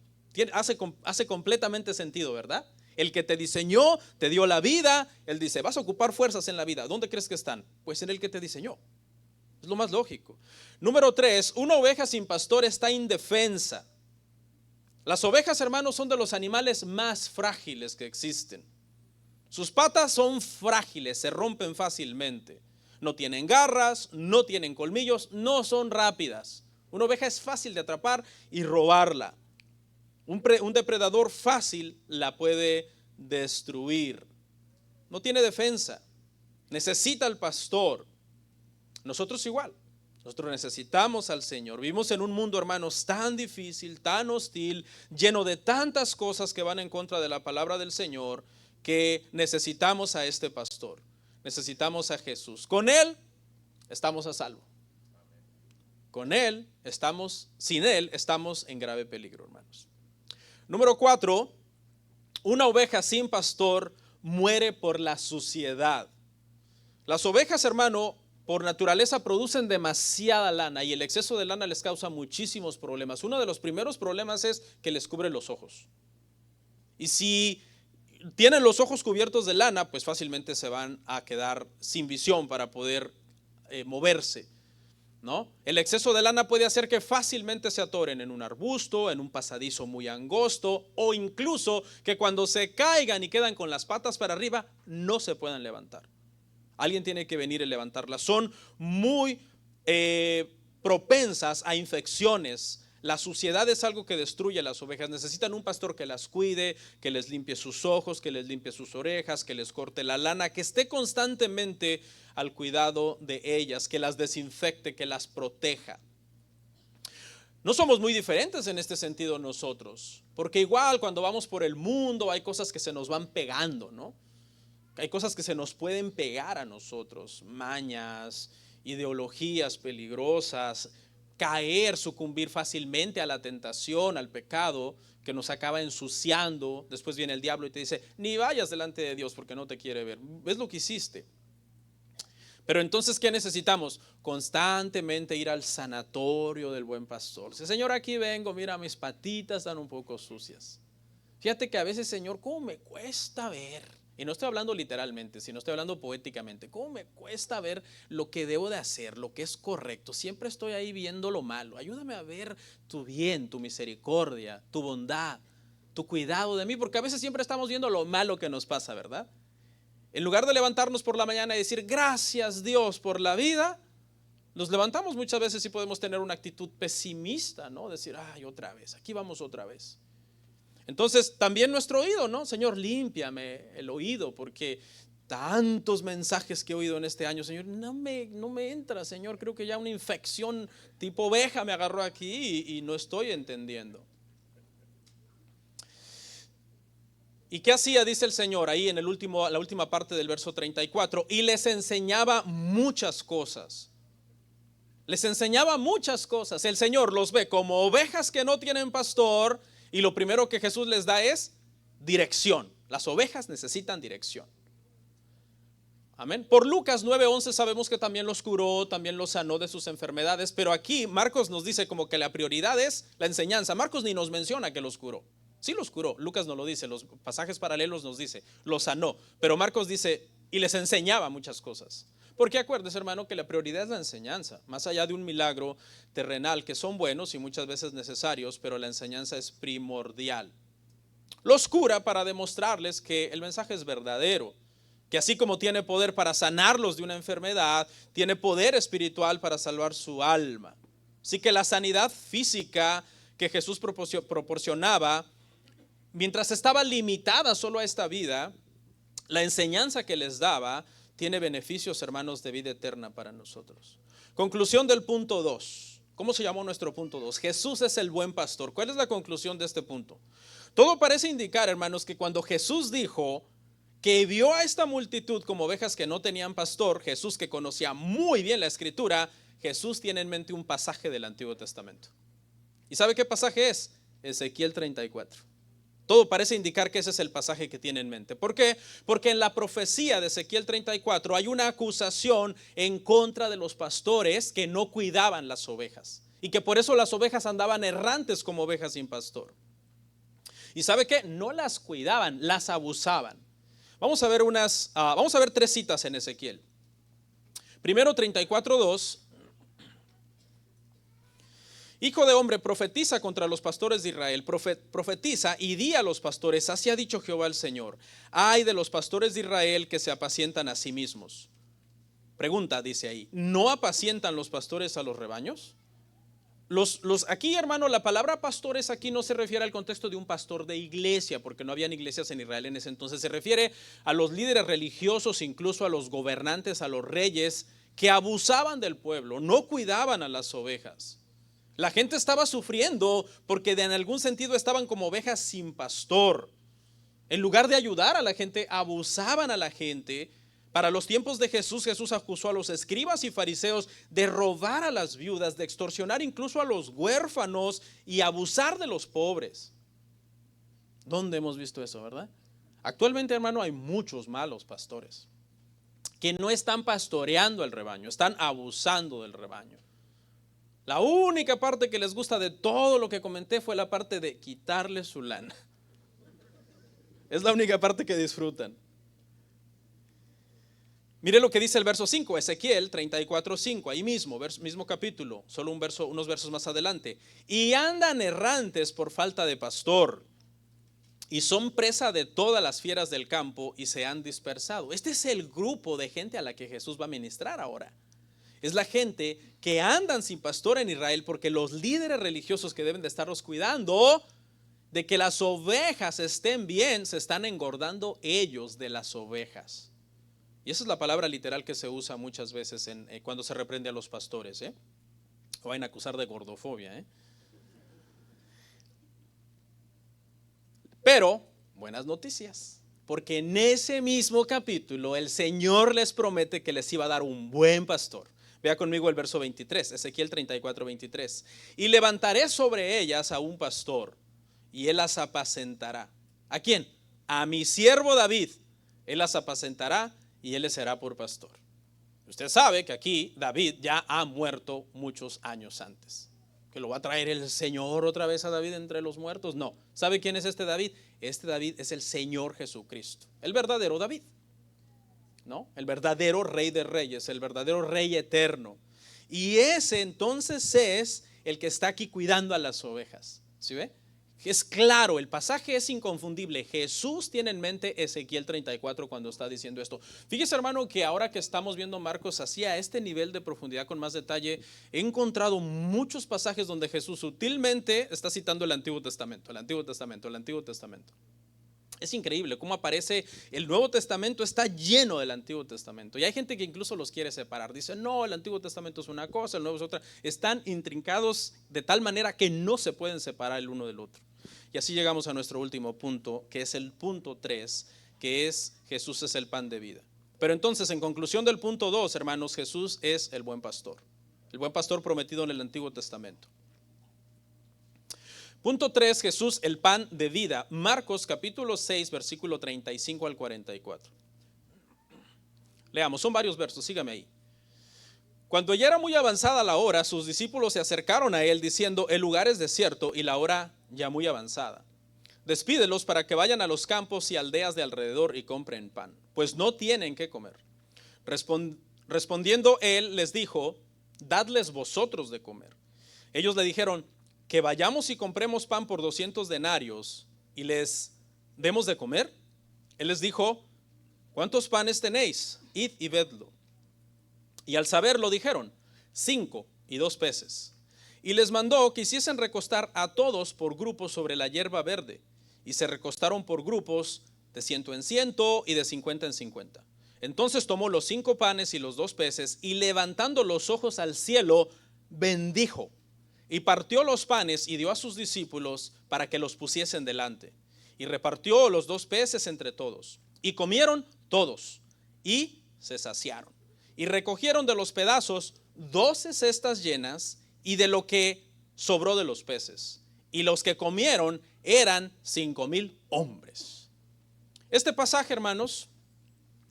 Hace completamente sentido, ¿verdad? El que te diseñó, te dio la vida, Él dice, vas a ocupar fuerzas en la vida. ¿Dónde crees que están? Pues en el que te diseñó. Es lo más lógico. Número 3, una oveja sin pastor está indefensa. Las ovejas, hermanos, son de los animales más frágiles que existen. Sus patas son frágiles, se rompen fácilmente. No tienen garras, no tienen colmillos, no son rápidas. Una oveja es fácil de atrapar y robarla. Un depredador fácil la puede destruir. No tiene defensa. Necesita al pastor. Nosotros igual. Nosotros necesitamos al Señor. Vivimos en un mundo, hermanos, tan difícil, tan hostil, lleno de tantas cosas que van en contra de la palabra del Señor, que necesitamos a este pastor. Necesitamos a Jesús. Con Él estamos a salvo. Con Él estamos, sin Él estamos en grave peligro, hermanos. Número 4, una oveja sin pastor muere por la suciedad. Las ovejas, hermano, por naturaleza producen demasiada lana y el exceso de lana les causa muchísimos problemas. Uno de los primeros problemas es que les cubre los ojos. Y si tienen los ojos cubiertos de lana, pues fácilmente se van a quedar sin visión para poder moverse, ¿no? El exceso de lana puede hacer que fácilmente se atoren en un arbusto, en un pasadizo muy angosto, o incluso que cuando se caigan y quedan con las patas para arriba, no se puedan levantar. Alguien tiene que venir y levantarlas. Son muy propensas a infecciones. La suciedad es algo que destruye a las ovejas. Necesitan un pastor que las cuide, que les limpie sus ojos, que les limpie sus orejas, que les corte la lana, que esté constantemente al cuidado de ellas, que las desinfecte, que las proteja. No somos muy diferentes en este sentido nosotros, porque igual cuando vamos por el mundo hay cosas que se nos van pegando, ¿no? Hay cosas que se nos pueden pegar a nosotros, mañas, ideologías peligrosas, caer, sucumbir fácilmente a la tentación, al pecado, que nos acaba ensuciando. Después viene el diablo y te dice, ni vayas delante de Dios porque no te quiere ver. ¿Ves lo que hiciste? Pero entonces, ¿qué necesitamos? Constantemente ir al sanatorio del buen pastor. Si, Señor, aquí vengo, mira, mis patitas están un poco sucias. Fíjate que a veces, Señor, ¿cómo me cuesta ver? Y no estoy hablando literalmente, sino estoy hablando poéticamente. ¿Cómo me cuesta ver lo que debo de hacer, lo que es correcto? Siempre estoy ahí viendo lo malo. Ayúdame a ver tu bien, tu misericordia, tu bondad, tu cuidado de mí, porque a veces siempre estamos viendo lo malo que nos pasa, ¿verdad? En lugar de levantarnos por la mañana y decir, gracias Dios por la vida, nos levantamos muchas veces y podemos tener una actitud pesimista, ¿no? Decir, ay, otra vez, aquí vamos otra vez. Entonces también nuestro oído, ¿no? Señor, límpiame el oído, porque tantos mensajes que he oído en este año, Señor, no me entra, Señor. Creo que ya una infección tipo oveja me agarró aquí y no estoy entendiendo. ¿Y qué hacía? Dice el Señor ahí en la última parte del verso 34, y les enseñaba muchas cosas. Les enseñaba muchas cosas. El Señor los ve como ovejas que no tienen pastor. Y lo primero que Jesús les da es dirección. Las ovejas necesitan dirección. Amén. Por Lucas 9:11 sabemos que también los curó, también los sanó de sus enfermedades. Pero aquí Marcos nos dice como que la prioridad es la enseñanza. Marcos ni nos menciona que los curó. Sí los curó, Lucas no lo dice, los pasajes paralelos nos dice, los sanó. Pero Marcos dice, y les enseñaba muchas cosas. Porque acuérdese, hermano, que la prioridad es la enseñanza, más allá de un milagro terrenal, que son buenos y muchas veces necesarios, pero la enseñanza es primordial. Los cura para demostrarles que el mensaje es verdadero, que así como tiene poder para sanarlos de una enfermedad, tiene poder espiritual para salvar su alma. Así que la sanidad física que Jesús proporcionaba, mientras estaba limitada solo a esta vida, la enseñanza que les daba tiene beneficios, hermanos, de vida eterna para nosotros. Conclusión del punto 2. ¿Cómo se llamó nuestro punto 2? Jesús es el buen pastor. ¿Cuál es la conclusión de este punto? Todo parece indicar, hermanos, que cuando Jesús dijo que vio a esta multitud como ovejas que no tenían pastor, Jesús, que conocía muy bien la Escritura, Jesús tiene en mente un pasaje del Antiguo Testamento. ¿Y sabe qué pasaje es? Ezequiel 34. Todo parece indicar que ese es el pasaje que tiene en mente. ¿Por qué? Porque en la profecía de Ezequiel 34 hay una acusación en contra de los pastores que no cuidaban las ovejas y que por eso las ovejas andaban errantes como ovejas sin pastor. ¿Y sabe qué? No las cuidaban, las abusaban. Vamos a ver 3 citas en Ezequiel. Primero 34:2. Hijo de hombre, profetiza contra los pastores de Israel, profetiza y di a los pastores, así ha dicho Jehová el Señor, ay de los pastores de Israel que se apacientan a sí mismos. Pregunta, dice ahí, ¿no apacientan los pastores a los rebaños? Aquí, hermano, la palabra pastores aquí no se refiere al contexto de un pastor de iglesia, porque no habían iglesias en Israel en ese entonces. Se refiere a los líderes religiosos, incluso a los gobernantes, a los reyes, que abusaban del pueblo, no cuidaban a las ovejas. La gente estaba sufriendo porque en algún sentido estaban como ovejas sin pastor. En lugar de ayudar a la gente, abusaban a la gente. Para los tiempos de Jesús, Jesús acusó a los escribas y fariseos de robar a las viudas, de extorsionar incluso a los huérfanos y abusar de los pobres. ¿Dónde hemos visto eso, verdad? Actualmente, hermano, hay muchos malos pastores que no están pastoreando el rebaño, están abusando del rebaño. La única parte que les gusta de todo lo que comenté fue la parte de quitarle su lana. Es la única parte que disfrutan. Mire lo que dice el verso 5, Ezequiel 34:5, ahí mismo, mismo capítulo, solo unos versos más adelante. Y andan errantes por falta de pastor, y son presa de todas las fieras del campo y se han dispersado. Este es el grupo de gente a la que Jesús va a ministrar ahora. Es la gente que andan sin pastor en Israel porque los líderes religiosos que deben de estarlos cuidando de que las ovejas estén bien, se están engordando ellos de las ovejas. Y esa es la palabra literal que se usa muchas veces cuando se reprende a los pastores. O van a acusar de gordofobia. Pero, buenas noticias, porque en ese mismo capítulo el Señor les promete que les iba a dar un buen pastor. Vea conmigo el verso 23, Ezequiel 34:23. Y levantaré sobre ellas a un pastor, y él las apacentará. ¿A quién? A mi siervo David. Él las apacentará y él les será por pastor. Usted sabe que aquí David ya ha muerto muchos años antes. ¿Que lo va a traer el Señor otra vez a David entre los muertos? No. ¿Sabe quién es este David? Este David es el Señor Jesucristo, el verdadero David, ¿no? El verdadero Rey de Reyes, el verdadero Rey eterno. Y ese entonces es el que está aquí cuidando a las ovejas. ¿Sí ve? Es claro, el pasaje es inconfundible. Jesús tiene en mente Ezequiel 34 cuando está diciendo esto. Fíjese, hermano, que ahora que estamos viendo Marcos así a este nivel de profundidad con más detalle, he encontrado muchos pasajes donde Jesús sutilmente está citando el Antiguo Testamento, el Antiguo Testamento, el Antiguo Testamento. Es increíble cómo aparece el Nuevo Testamento, está lleno del Antiguo Testamento. Y hay gente que incluso los quiere separar. Dice, no, el Antiguo Testamento es una cosa, el Nuevo es otra. Están intrincados de tal manera que no se pueden separar el uno del otro. Y así llegamos a nuestro último punto, que es el punto 3, que es Jesús es el pan de vida. Pero entonces, en conclusión del punto 2, hermanos, Jesús es el buen pastor prometido en el Antiguo Testamento. Punto 3, Jesús el pan de vida. Marcos capítulo 6, versículo 35 al 44. Leamos, son varios versos, sígame ahí. Cuando ya era muy avanzada la hora, sus discípulos se acercaron a él diciendo, el lugar es desierto y la hora ya muy avanzada. Despídelos para que vayan a los campos y aldeas de alrededor y compren pan, pues no tienen qué comer. Respondiendo él les dijo, dadles vosotros de comer. Ellos le dijeron, que vayamos y compremos pan por 200 denarios y les demos de comer. Él les dijo, ¿cuántos panes tenéis? Id y vedlo. Y al saberlo dijeron, 5 y 2 peces. Y les mandó que hiciesen recostar a todos por grupos sobre la hierba verde. Y se recostaron por grupos de 100 en 100 y de 50 en 50. Entonces tomó los 5 panes y los 2 peces y levantando los ojos al cielo, bendijo. Y partió los panes y dio a sus discípulos para que los pusiesen delante. Y repartió los 2 peces entre todos. Y comieron todos y se saciaron. Y recogieron de los pedazos 12 cestas llenas y de lo que sobró de los peces. Y los que comieron eran 5,000 hombres. Este pasaje, hermanos,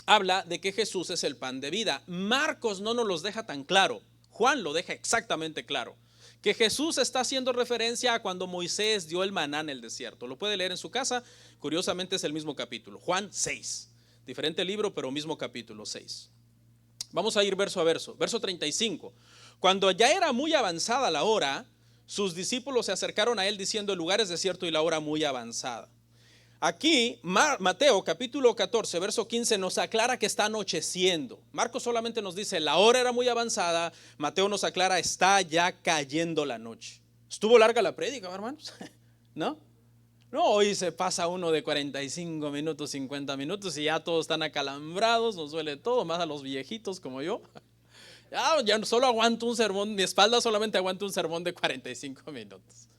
habla de que Jesús es el pan de vida. Marcos no nos los deja tan claro. Juan lo deja exactamente claro. Que Jesús está haciendo referencia a cuando Moisés dio el maná en el desierto. Lo puede leer en su casa, curiosamente es el mismo capítulo, Juan 6. Diferente libro, pero mismo capítulo 6. Vamos a ir verso a verso. Verso 35. Cuando ya era muy avanzada la hora, sus discípulos se acercaron a él diciendo: el lugar es desierto y la hora muy avanzada. Aquí Mateo capítulo 14 verso 15 nos aclara que está anocheciendo. Marcos solamente nos dice la hora era muy avanzada. Mateo nos aclara está ya cayendo la noche. Estuvo larga la prédica, hermanos. ¿No? No, hoy se pasa uno de 45 minutos, 50 minutos y ya todos están acalambrados, nos duele todo, más a los viejitos como yo. Ya solo aguanto un sermón, mi espalda solamente aguanta un sermón de 45 minutos.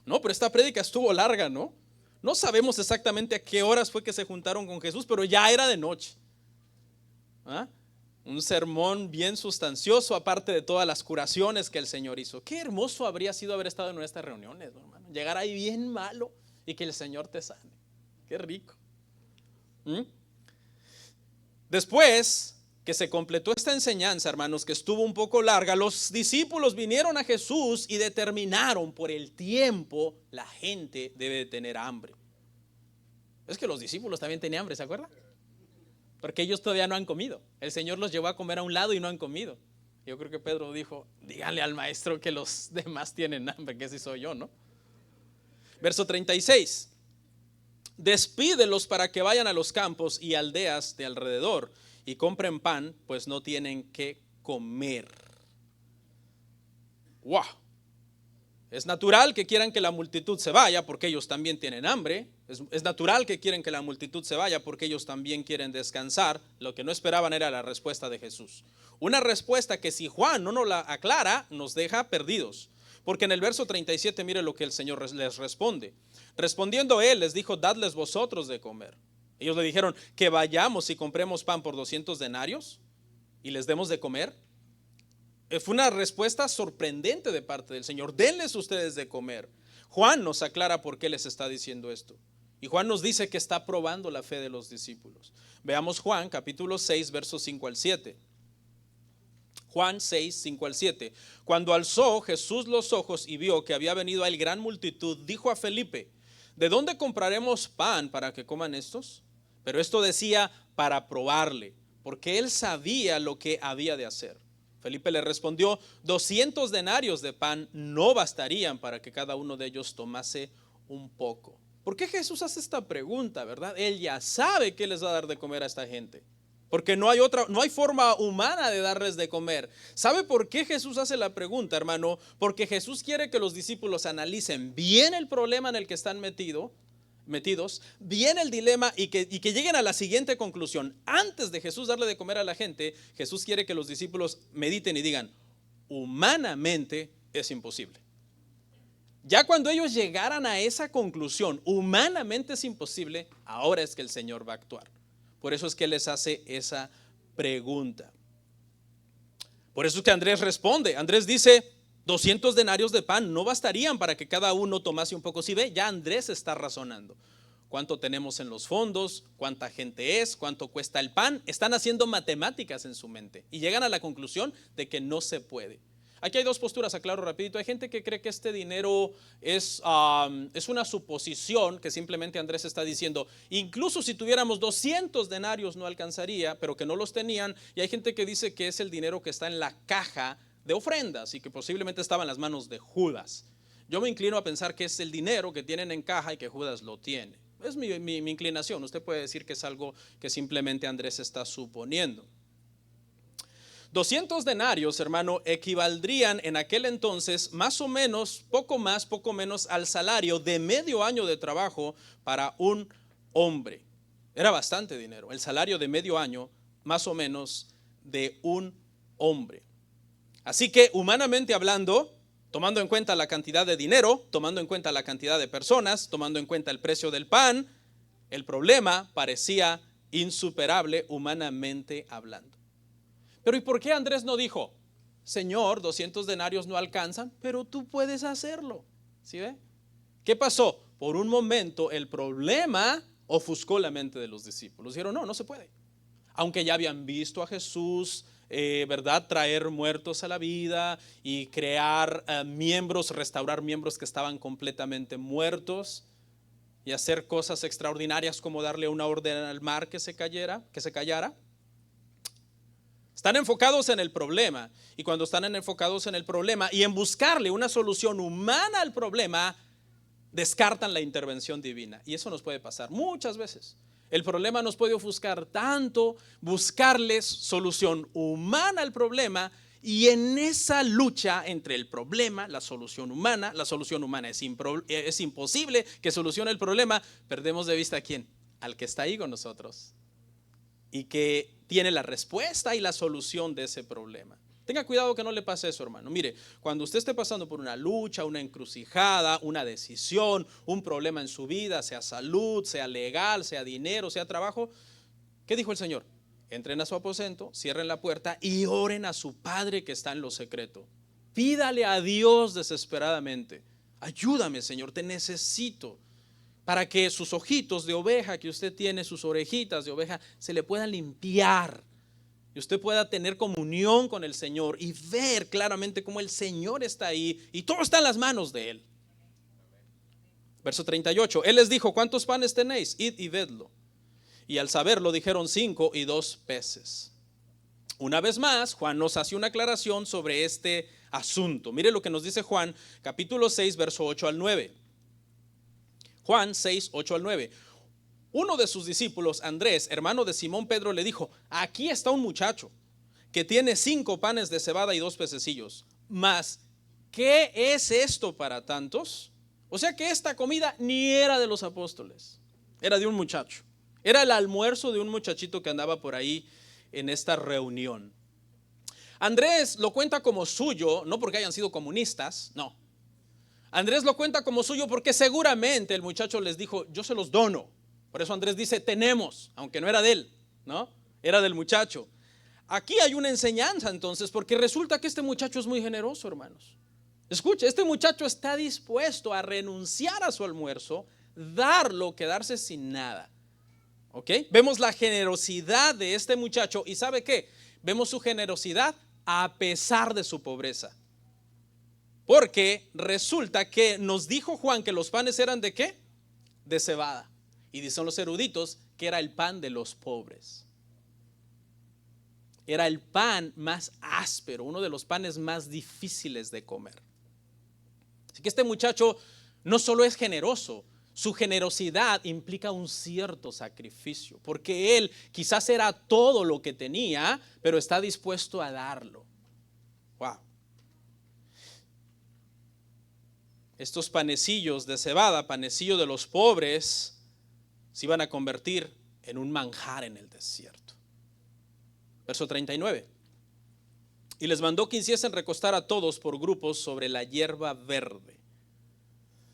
No, pero esta prédica estuvo larga, ¿no? No sabemos exactamente a qué horas fue que se juntaron con Jesús, pero ya era de noche. Un sermón bien sustancioso, aparte de todas las curaciones que el Señor hizo. Qué hermoso habría sido haber estado en nuestras reuniones, ¿no, hermano? Llegar ahí bien malo y que el Señor te sane. Qué rico. Después que se completó esta enseñanza, hermanos, que estuvo un poco larga, los discípulos vinieron a Jesús y determinaron por el tiempo la gente debe de tener hambre. Es que los discípulos también tenían hambre, ¿se acuerdan? Porque ellos todavía no han comido. El Señor los llevó a comer a un lado y no han comido. Yo creo que Pedro dijo: díganle al maestro que los demás tienen hambre, que ese soy yo, ¿no? Verso 36. Despídelos para que vayan a los campos y aldeas de alrededor y compren pan, pues no tienen que comer. ¡Wow! Es natural que quieran que la multitud se vaya porque ellos también tienen hambre. Es natural que quieren que la multitud se vaya porque ellos también quieren descansar. Lo que no esperaban era la respuesta de Jesús. Una respuesta que si Juan no nos la aclara, nos deja perdidos. Porque en el verso 37, mire lo que el Señor les responde. Respondiendo él, les dijo: dadles vosotros de comer. Ellos le dijeron: que vayamos y compremos pan por 200 denarios y les demos de comer. Fue una respuesta sorprendente de parte del Señor. Denles ustedes de comer. Juan nos aclara por qué les está diciendo esto. Y Juan nos dice que está probando la fe de los discípulos. Veamos Juan capítulo 6 versos 5 al 7. Juan 6, 5 al 7. Cuando alzó Jesús los ojos y vio que había venido a él gran multitud, dijo a Felipe: ¿de dónde compraremos pan para que coman estos? Pero esto decía para probarle, porque él sabía lo que había de hacer. Felipe le respondió: 200 denarios de pan no bastarían para que cada uno de ellos tomase un poco. ¿Por qué Jesús hace esta pregunta, verdad? Él ya sabe que les va a dar de comer a esta gente. Porque no hay forma humana de darles de comer. ¿Sabe por qué Jesús hace la pregunta, hermano? Porque Jesús quiere que los discípulos analicen bien el problema en el que están metidos, bien el dilema y que lleguen a la siguiente conclusión. Antes de Jesús darle de comer a la gente, Jesús quiere que los discípulos mediten y digan: humanamente es imposible. Ya cuando ellos llegaran a esa conclusión, humanamente es imposible, ahora es que el Señor va a actuar. Por eso es que les hace esa pregunta. Por eso es que Andrés responde. Andrés dice: 200 denarios de pan no bastarían para que cada uno tomase un poco. Si ve, ya Andrés está razonando. ¿Cuánto tenemos en los fondos? ¿Cuánta gente es? ¿Cuánto cuesta el pan? Están haciendo matemáticas en su mente y llegan a la conclusión de que no se puede. Aquí hay dos posturas, aclaro rapidito. Hay gente que cree que este dinero es una suposición, que simplemente Andrés está diciendo, incluso si tuviéramos 200 denarios no alcanzaría, pero que no los tenían. Y hay gente que dice que es el dinero que está en la caja de ofrendas y que posiblemente estaba en las manos de Judas. Yo me inclino a pensar que es el dinero que tienen en caja y que Judas lo tiene. Es mi inclinación. Usted puede decir que es algo que simplemente Andrés está suponiendo. 200 denarios, hermano, equivaldrían en aquel entonces más o menos, poco más, poco menos al salario de medio año de trabajo para un hombre. Era bastante dinero, el salario de medio año más o menos de un hombre. Así que humanamente hablando, tomando en cuenta la cantidad de dinero, tomando en cuenta la cantidad de personas, tomando en cuenta el precio del pan, el problema parecía insuperable humanamente hablando. Pero ¿y por qué Andrés no dijo: Señor, 200 denarios no alcanzan, pero tú puedes hacerlo? ¿Sí ve? ¿Qué pasó? Por un momento el problema ofuscó la mente de los discípulos. Dijeron: no se puede. Aunque ya habían visto a Jesús, ¿verdad?, traer muertos a la vida y crear miembros, restaurar miembros que estaban completamente muertos y hacer cosas extraordinarias como darle una orden al mar que se callara. Están enfocados en el problema, y cuando están enfocados en el problema y en buscarle una solución humana al problema, descartan la intervención divina. Y eso nos puede pasar muchas veces. El problema nos puede ofuscar tanto, buscarles solución humana al problema, y en esa lucha entre el problema, la solución humana es imposible que solucione el problema, perdemos de vista a quién, al que está ahí con nosotros y que tiene la respuesta y la solución de ese problema. Tenga cuidado que no le pase eso, hermano. Mire, cuando usted esté pasando por una lucha, una encrucijada, una decisión, un problema en su vida, sea salud, sea legal, sea dinero, sea trabajo, ¿qué dijo el Señor? Entren a su aposento, cierren la puerta y oren a su Padre que está en lo secreto. Pídale a Dios desesperadamente: ayúdame, Señor, te necesito, para que sus ojitos de oveja que usted tiene, sus orejitas de oveja, se le puedan limpiar y usted pueda tener comunión con el Señor y ver claramente cómo el Señor está ahí y todo está en las manos de Él. Verso 38, Él les dijo: ¿cuántos panes tenéis? Id y vedlo. Y al saberlo dijeron 5 y 2 peces. Una vez más, Juan nos hace una aclaración sobre este asunto. Mire lo que nos dice Juan, capítulo 6, verso 8 al 9. Juan 6, 8 al 9. Uno de sus discípulos, Andrés, hermano de Simón Pedro, le dijo: aquí está un muchacho que tiene 5 panes de cebada y 2 pececillos. Mas, ¿qué es esto para tantos? O sea que esta comida ni era de los apóstoles, era de un muchacho. Era el almuerzo de un muchachito que andaba por ahí en esta reunión. Andrés lo cuenta como suyo, no porque hayan sido comunistas, no. Andrés lo cuenta como suyo porque seguramente el muchacho les dijo: yo se los dono. Por eso Andrés dice: tenemos, aunque no era de él, ¿no? Era del muchacho. Aquí hay una enseñanza entonces, porque resulta que este muchacho es muy generoso, hermanos. Escuche, este muchacho está dispuesto a renunciar a su almuerzo, darlo, quedarse sin nada. ¿Ok? Vemos la generosidad de este muchacho y ¿sabe qué? Vemos su generosidad a pesar de su pobreza. Porque resulta que nos dijo Juan que los panes eran ¿de qué? De cebada. Y dicen los eruditos que era el pan de los pobres. Era el pan más áspero, uno de los panes más difíciles de comer. Así que este muchacho no solo es generoso, su generosidad implica un cierto sacrificio, porque él quizás era todo lo que tenía, pero está dispuesto a darlo. Wow. Estos panecillos de cebada, panecillo de los pobres, se iban a convertir en un manjar en el desierto. Verso 39. Y les mandó que hiciesen recostar a todos por grupos sobre la hierba verde.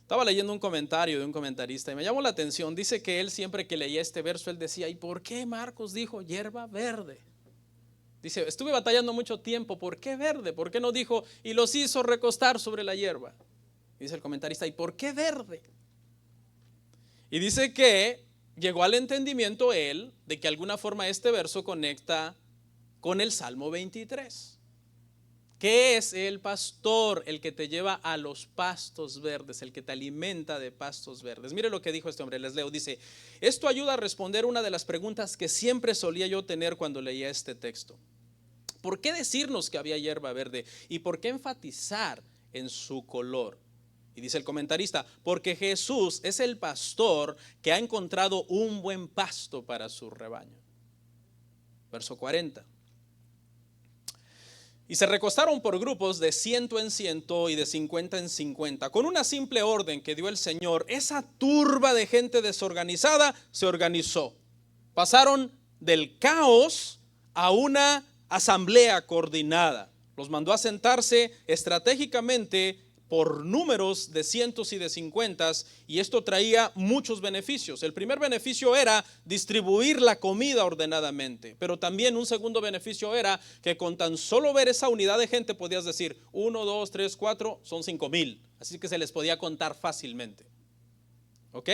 Estaba leyendo un comentario de un comentarista y me llamó la atención. Dice que él siempre que leía este verso, él decía: ¿y por qué Marcos dijo hierba verde? Dice: estuve batallando mucho tiempo. ¿Por qué verde? ¿Por qué no dijo y los hizo recostar sobre la hierba? Dice el comentarista: ¿y por qué verde? Y dice que llegó al entendimiento él de que de alguna forma este verso conecta con el Salmo 23. ¿Qué es el pastor? El que te lleva a los pastos verdes, el que te alimenta de pastos verdes. Mire lo que dijo este hombre, les leo. Dice: esto ayuda a responder una de las preguntas que siempre solía yo tener cuando leía este texto. ¿Por qué decirnos que había hierba verde? ¿Y por qué enfatizar en su color? Y dice el comentarista: porque Jesús es el pastor que ha encontrado un buen pasto para su rebaño. Verso 40. Y se recostaron por grupos de 100 en 100 y de 50 en 50. Con una simple orden que dio el Señor, esa turba de gente desorganizada se organizó. Pasaron del caos a una asamblea coordinada. Los mandó a sentarse estratégicamente por números de cientos y de 50, y esto traía muchos beneficios. El primer beneficio era distribuir la comida ordenadamente, pero también un segundo beneficio era que con tan solo ver esa unidad de gente podías decir 1, 2, 3, 4, son 5,000, así que se les podía contar fácilmente. ¿Ok?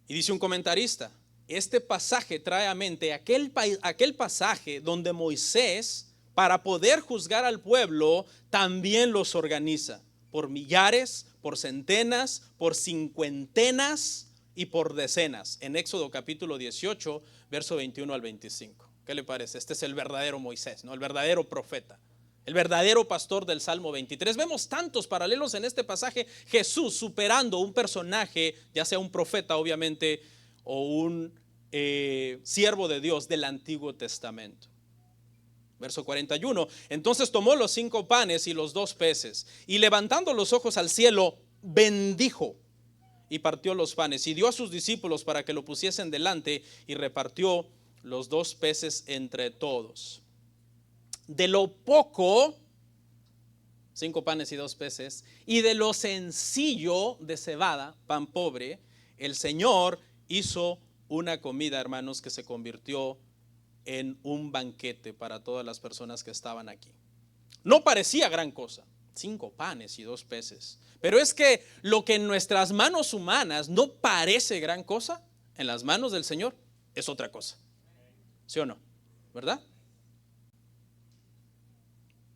Y dice un comentarista: este pasaje trae a mente aquel pasaje donde Moisés, para poder juzgar al pueblo, también los organiza por millares, por centenas, por cincuentenas y por decenas. En Éxodo capítulo 18, verso 21 al 25. ¿Qué le parece? Este es el verdadero Moisés, ¿no? El verdadero profeta, el verdadero pastor del Salmo 23. Vemos tantos paralelos en este pasaje. Jesús superando un personaje, ya sea un profeta obviamente, o un siervo de Dios del Antiguo Testamento. Verso 41, entonces tomó los 5 panes y los 2 peces, y levantando los ojos al cielo, bendijo y partió los panes, y dio a sus discípulos para que lo pusiesen delante, y repartió los 2 peces entre todos. De lo poco, 5 panes y 2 peces, y de lo sencillo de cebada, pan pobre, el Señor hizo una comida, hermanos, que se convirtió en un banquete para todas las personas que estaban aquí. No parecía gran cosa, 5 panes y 2 peces. Pero es que lo que en nuestras manos humanas no parece gran cosa, en las manos del Señor es otra cosa. ¿Sí o no? ¿Verdad?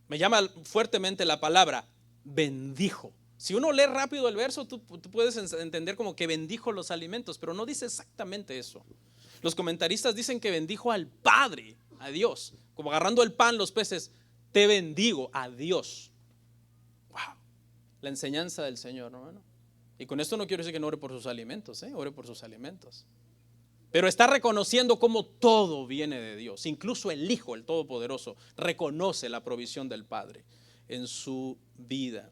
Me llama fuertemente la palabra bendijo. Si uno lee rápido el verso, tú puedes entender como que bendijo los alimentos, pero no dice exactamente eso. Los comentaristas dicen que bendijo al Padre, a Dios, como agarrando el pan, los peces, te bendigo a Dios. Wow, la enseñanza del Señor, hermano. Y con esto no quiero decir que no ore por sus alimentos, ore por sus alimentos. Pero está reconociendo cómo todo viene de Dios. Incluso el Hijo, el Todopoderoso, reconoce la provisión del Padre en su vida.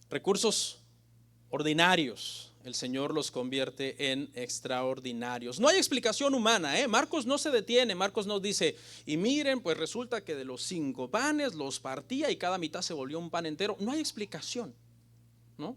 Recursos ordinarios, el Señor los convierte en extraordinarios. No hay explicación humana, Marcos no se detiene. Marcos nos dice, y miren, pues resulta que de los 5 panes los partía y cada mitad se volvió un pan entero. No hay explicación, ¿no?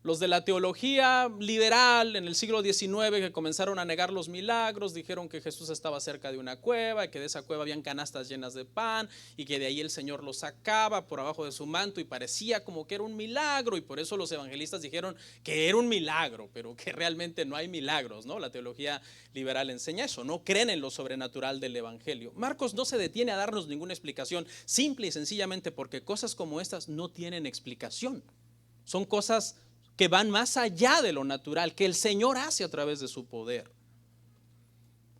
Los de la teología liberal en el siglo XIX que comenzaron a negar los milagros, dijeron que Jesús estaba cerca de una cueva y que de esa cueva habían canastas llenas de pan y que de ahí el Señor los sacaba por abajo de su manto y parecía como que era un milagro, y por eso los evangelistas dijeron que era un milagro, pero que realmente no hay milagros, ¿no? La teología liberal enseña eso, no creen en lo sobrenatural del evangelio. Marcos no se detiene a darnos ninguna explicación, simple y sencillamente porque cosas como estas no tienen explicación. Son cosas que van más allá de lo natural, que el Señor hace a través de su poder.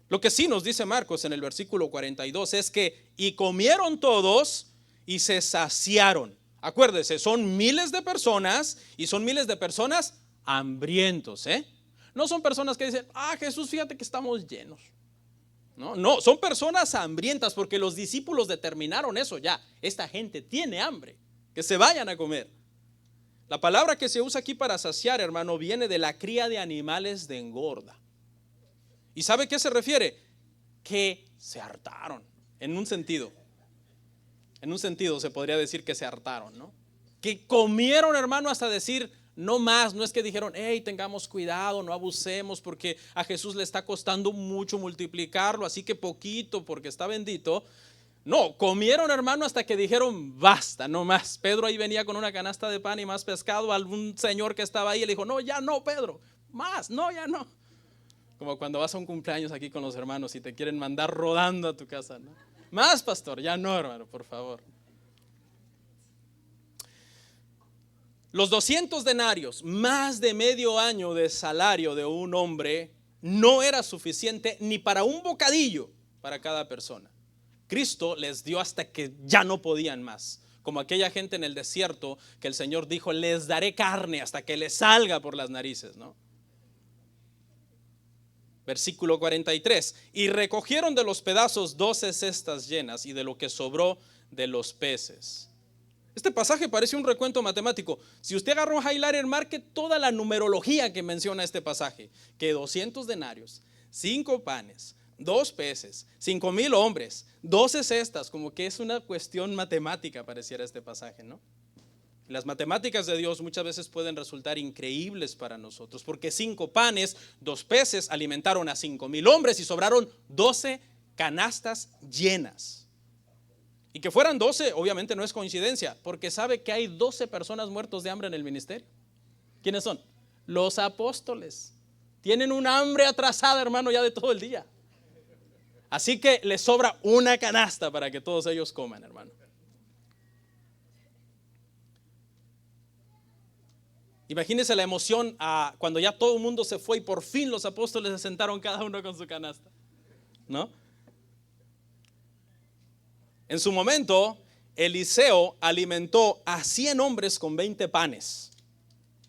Lo que sí nos dice Marcos en el versículo 42 es que y comieron todos y se saciaron. Acuérdese, son miles de personas y son miles de personas hambrientos, No son personas que dicen, Jesús, fíjate que estamos llenos. No, son personas hambrientas porque los discípulos determinaron eso ya. Esta gente tiene hambre, que se vayan a comer. La palabra que se usa aquí para saciar, hermano, viene de la cría de animales de engorda. ¿Y sabe qué se refiere? Que se hartaron, en un sentido. En un sentido se podría decir que se hartaron, ¿no? Que comieron, hermano, hasta decir, no más. No es que dijeron, tengamos cuidado, no abusemos, porque a Jesús le está costando mucho multiplicarlo, así que poquito, porque está bendito. No, comieron, hermano, hasta que dijeron basta, no más. Pedro ahí venía con una canasta de pan y más pescado. Algún señor que estaba ahí le dijo, no, ya no, Pedro, más, no, ya no. Como cuando vas a un cumpleaños aquí con los hermanos y te quieren mandar rodando a tu casa, ¿no? Más, pastor, ya no, hermano, por favor. Los 200 denarios, más de medio año de salario de un hombre, no era suficiente ni para un bocadillo para cada persona. Cristo les dio hasta que ya no podían más, como aquella gente en el desierto que el Señor dijo, les daré carne hasta que les salga por las narices, ¿no? Versículo 43, y recogieron de los pedazos 12 cestas llenas y de lo que sobró de los peces. Este pasaje parece un recuento matemático. Si usted agarró un highlighter, marque toda la numerología que menciona este pasaje, que 200 denarios, 5 panes, 2 peces, 5,000 hombres, 12 cestas, como que es una cuestión matemática pareciera este pasaje, ¿no? Las matemáticas de Dios muchas veces pueden resultar increíbles para nosotros, porque 5 panes, 2 peces alimentaron a 5,000 hombres y sobraron 12 canastas llenas. Y que fueran 12 obviamente no es coincidencia, porque sabe que hay 12 personas muertos de hambre en el ministerio. ¿Quiénes son? Los apóstoles. Tienen una hambre atrasada, hermano, ya de todo el día. Así que les sobra una canasta para que todos ellos coman, hermano. Imagínense la emoción cuando ya todo el mundo se fue y por fin los apóstoles se sentaron cada uno con su canasta, ¿no? En su momento, Eliseo alimentó a 100 hombres con 20 panes.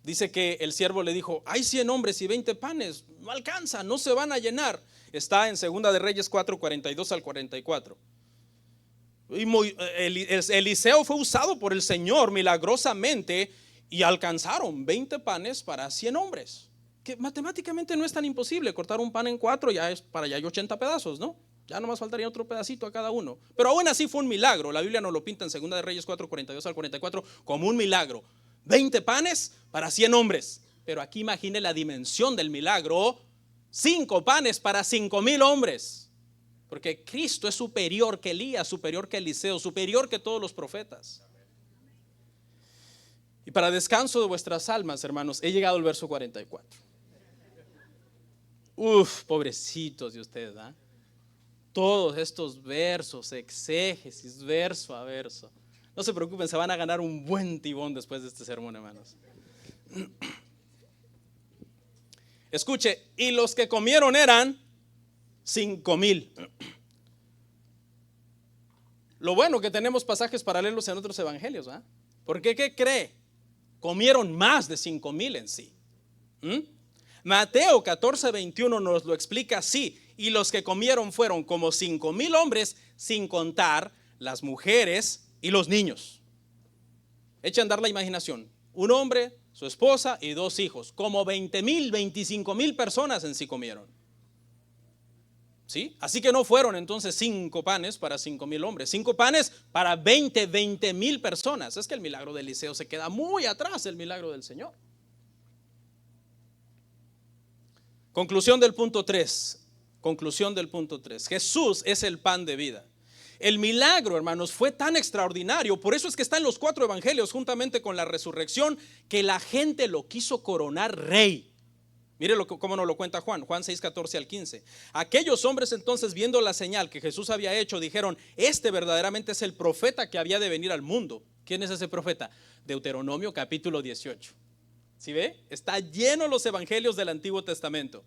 Dice que el siervo le dijo, hay 100 hombres y 20 panes, no alcanza, no se van a llenar. Está en Segunda de Reyes 4, 42 al 44. Eliseo fue usado por el Señor milagrosamente y alcanzaron 20 panes para 100 hombres. Que matemáticamente no es tan imposible, cortar un pan en 4 ya es para allá hay 80 pedazos, ¿no? Ya nomás faltaría otro pedacito a cada uno. Pero aún así fue un milagro. La Biblia nos lo pinta en Segunda de Reyes 4, 42 al 44 como un milagro. 20 panes para 100 hombres. Pero aquí imagine la dimensión del milagro. 5 panes para 5,000 hombres. Porque Cristo es superior que Elías, superior que Eliseo, superior que todos los profetas. Y para descanso de vuestras almas, hermanos, he llegado al verso 44. Pobrecitos de ustedes, ¿ah? Todos estos versos, exégesis, verso a verso. No se preocupen, se van a ganar un buen tibón después de este sermón, hermanos. Escuche, y los que comieron eran 5,000. Lo bueno que tenemos pasajes paralelos en otros evangelios, ¿ah? Porque ¿qué cree? Comieron más de 5,000 en sí. Mateo 14, 21 nos lo explica así. Y los que comieron fueron como 5,000 hombres, sin contar las mujeres y los niños. Echa a andar la imaginación. Un hombre, su esposa y 2 hijos. Como 20,000, 25,000 personas en sí comieron. ¿Sí? Así que no fueron entonces 5 panes para 5,000 hombres. 5 panes para 20,000 personas. Es que el milagro de Eliseo se queda muy atrás del milagro del Señor. Conclusión del punto 3. Jesús es el pan de vida. El milagro, hermanos, fue tan extraordinario. Por eso es que está en los 4 evangelios juntamente con la resurrección, que la gente lo quiso coronar rey. Mire cómo nos lo cuenta Juan 6, 14 al 15. Aquellos hombres entonces, viendo la señal que Jesús había hecho, dijeron, este verdaderamente es el profeta que había de venir al mundo. ¿Quién es ese profeta? Deuteronomio capítulo 18. ¿Sí ve? Está lleno los evangelios del Antiguo Testamento,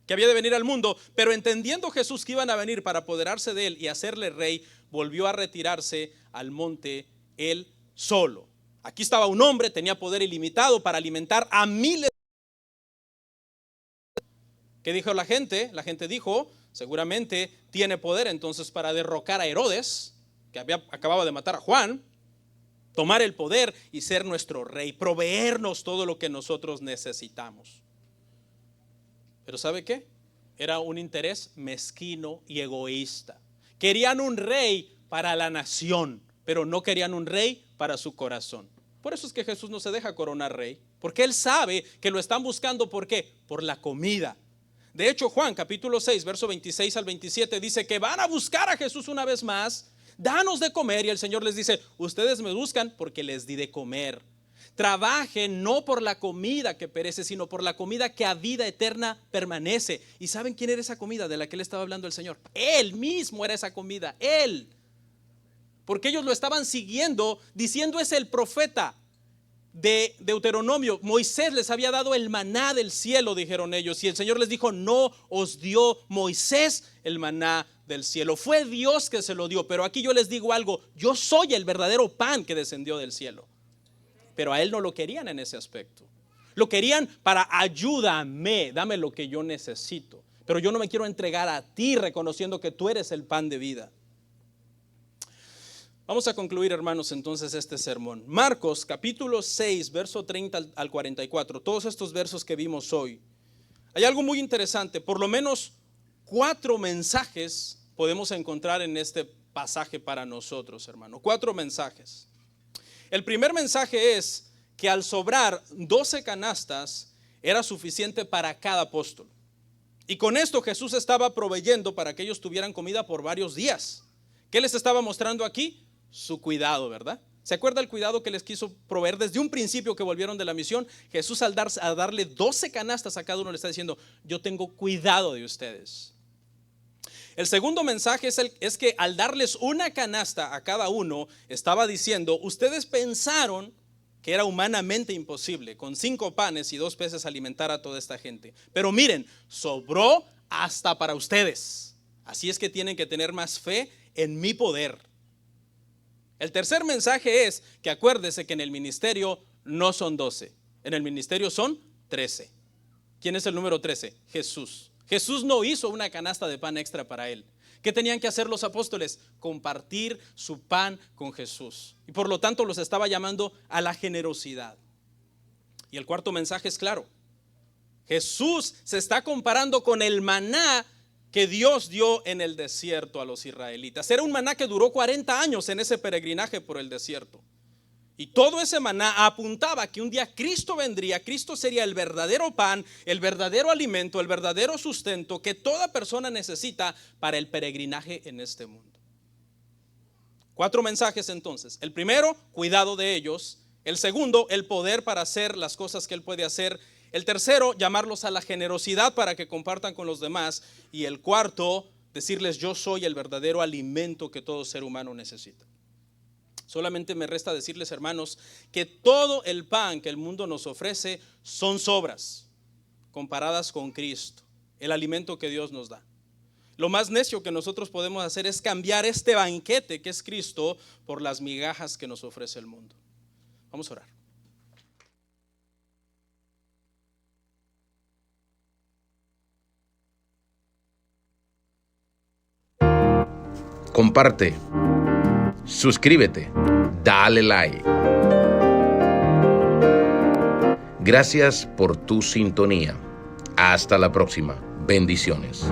que había de venir al mundo, pero entendiendo Jesús que iban a venir para apoderarse de él y hacerle rey, volvió a retirarse al monte él solo. Aquí estaba un hombre, tenía poder ilimitado para alimentar a miles. ¿Qué dijo la gente? La gente dijo, seguramente tiene poder entonces para derrocar a Herodes, que acababa de matar a Juan, tomar el poder y ser nuestro rey, proveernos todo lo que nosotros necesitamos. Pero ¿sabe qué? Era un interés mezquino y egoísta. Querían un rey para la nación, pero no querían un rey para su corazón. Por eso es que Jesús no se deja coronar rey, porque él sabe que lo están buscando. ¿Por qué? Por la comida. De hecho, Juan capítulo 6, verso 26 al 27 dice que van a buscar a Jesús una vez más. Danos de comer, y el Señor les dice, ustedes me buscan porque les di de comer. Trabajen no por la comida que perece, sino por la comida que a vida eterna permanece. ¿Y saben quién era esa comida de la que le estaba hablando el Señor? Él mismo era esa comida, Él. Porque ellos lo estaban siguiendo, diciendo es el profeta de Deuteronomio. Moisés les había dado el maná del cielo, dijeron ellos. Y el Señor les dijo, no os dio Moisés el maná del cielo. Fue Dios que se lo dio. Pero aquí yo les digo algo, yo soy el verdadero pan que descendió del cielo. Pero a él no lo querían en ese aspecto. Lo querían para ayúdame, dame lo que yo necesito. Pero yo no me quiero entregar a ti reconociendo que tú eres el pan de vida. Vamos a concluir, hermanos, entonces este sermón. Marcos capítulo 6, verso 30 al 44. Todos estos versos que vimos hoy. Hay algo muy interesante. Por lo menos 4 mensajes podemos encontrar en este pasaje para nosotros, hermano. 4 mensajes. El primer mensaje es que al sobrar 12 canastas era suficiente para cada apóstol. Y con esto Jesús estaba proveyendo para que ellos tuvieran comida por varios días. ¿Qué les estaba mostrando aquí? Su cuidado, ¿verdad? ¿Se acuerda el cuidado que les quiso proveer desde un principio que volvieron de la misión? Jesús al darle 12 canastas a cada uno le está diciendo, yo tengo cuidado de ustedes. El segundo mensaje es que al darles una canasta a cada uno, estaba diciendo, ustedes pensaron que era humanamente imposible, con 5 panes y 2 peces alimentar a toda esta gente. Pero miren, sobró hasta para ustedes. Así es que tienen que tener más fe en mi poder. El tercer mensaje es que acuérdese que en el ministerio no son 12, en el ministerio son 13. ¿Quién es el número 13? Jesús. Jesús no hizo una canasta de pan extra para él. ¿Qué tenían que hacer los apóstoles? Compartir su pan con Jesús. Y por lo tanto los estaba llamando a la generosidad. Y el cuarto mensaje es claro. Jesús se está comparando con el maná que Dios dio en el desierto a los israelitas. Era un maná que duró 40 años en ese peregrinaje por el desierto. Y todo ese maná apuntaba que un día Cristo vendría. Cristo sería el verdadero pan, el verdadero alimento, el verdadero sustento que toda persona necesita para el peregrinaje en este mundo. 4 mensajes entonces. El primero, cuidado de ellos. El segundo, el poder para hacer las cosas que Él puede hacer. El tercero, llamarlos a la generosidad para que compartan con los demás. Y el cuarto, decirles: yo soy el verdadero alimento que todo ser humano necesita. Solamente me resta decirles, hermanos, que todo el pan que el mundo nos ofrece son sobras comparadas con Cristo, el alimento que Dios nos da. Lo más necio que nosotros podemos hacer es cambiar este banquete que es Cristo por las migajas que nos ofrece el mundo. Vamos a orar. Comparte, suscríbete, dale like. Gracias por tu sintonía. Hasta la próxima. Bendiciones.